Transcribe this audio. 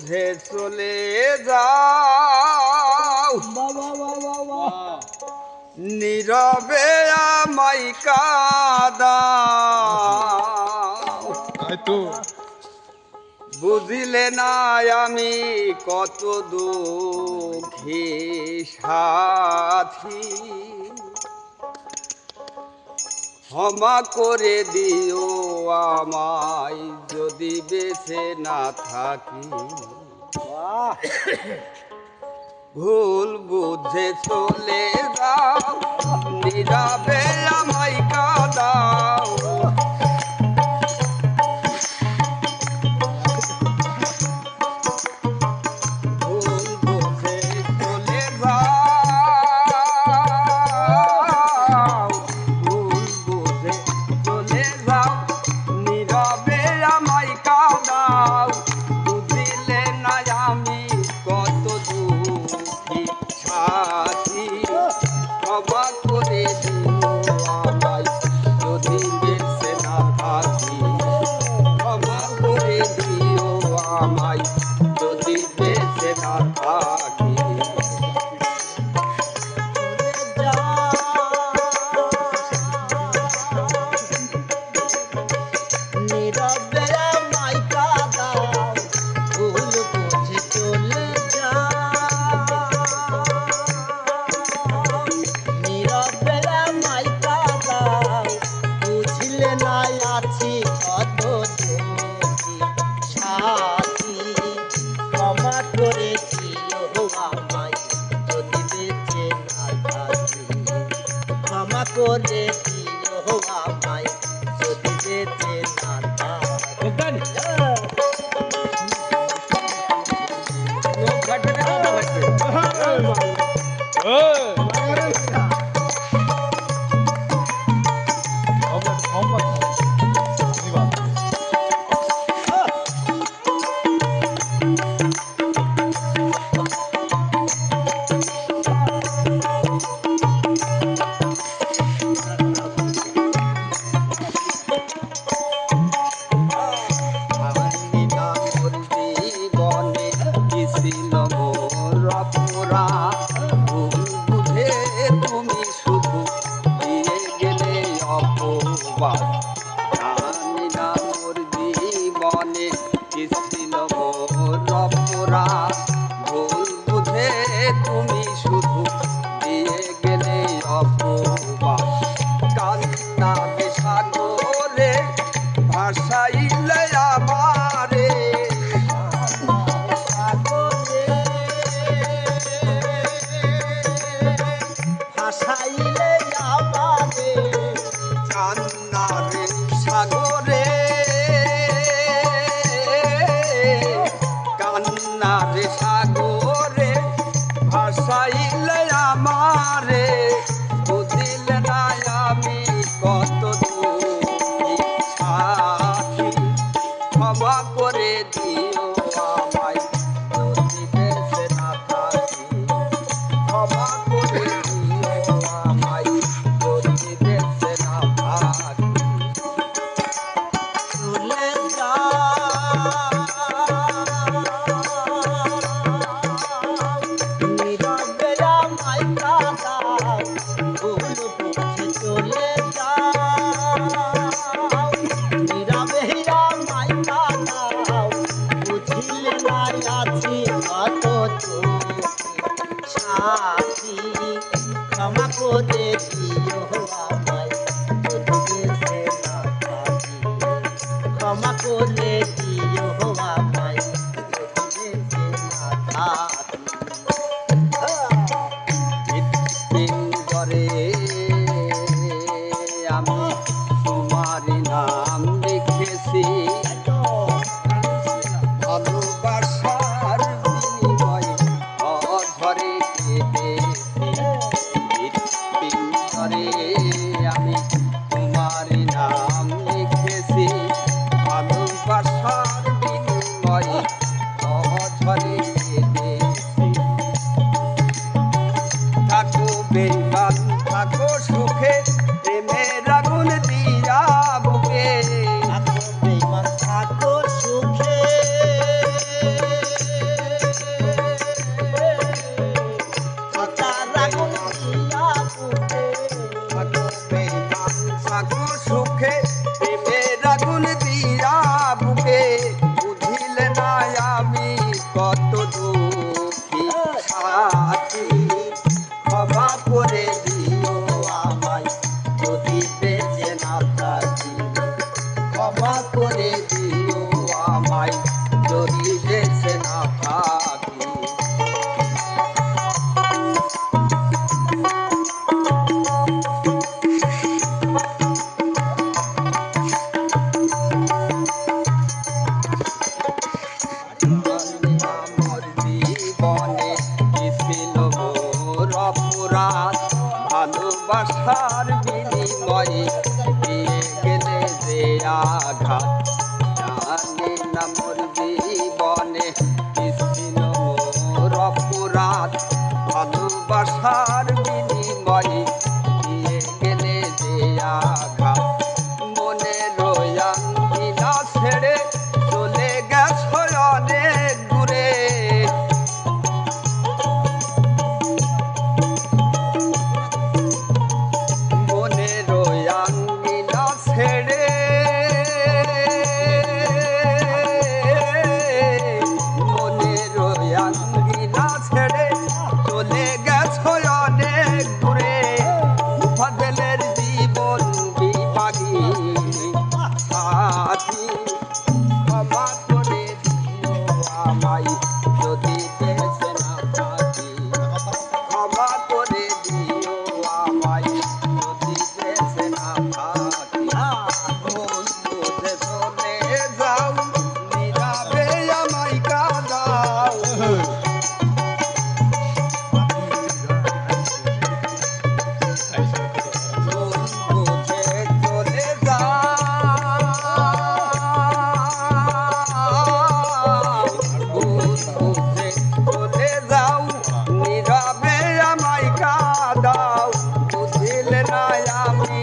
বুঝে চলে যাও নীরবে আমায় কাঁদাও বুঝিলে না আমি কত দুঃখী সাথী ক্ষমা করে দিও আমায় যদি বেঁচে না থাকি ভুল বুঝে চলে যাও নীরবে আমায় কাঁদাও করে দিও আমায় যদি বেঁচে না ক্ষমা করে দিও আমায় যদি বেঁচে না থাকি ক্ষমা করে দিও আমায় যদি বেঁচে না থাকি দিন করে আমি তোমার নাম লিখেছি ভালোবাসার বিনিময়ে অধরে কেটে ভালোবাসার বিনিময়ে দিয়ে গেলে যে আঘাত জানি না মোর জীবনে কি ছিল মোর অপরাধ ভালোবাসার বিনিময়ে দিয়ে গেলে যে আঘাত মনে রয়াঙ্গিনা ছেড়ে চলে গেছো অনেক দূরে মনে রয়াঙ্গিনা ছেড়ে মনে রয়াঙ্গিনা ছেড়ে চলে গেছো অনেক দূরে ফজলের জীবন বিভাগী সাথী ক্ষমা করে দিও আমায় যদি বেঁচে না থাকি ক্ষমা করে দিও আমায় যদি বেঁচে না থাকি ভুল বুঝে চলে যাও নীরবে আমায় কাঁদাও ভুল বুঝে চলে যাও ভুল বুঝে চলে যাও নীরবে আমায় কাঁদাও বুঝিলে না আমি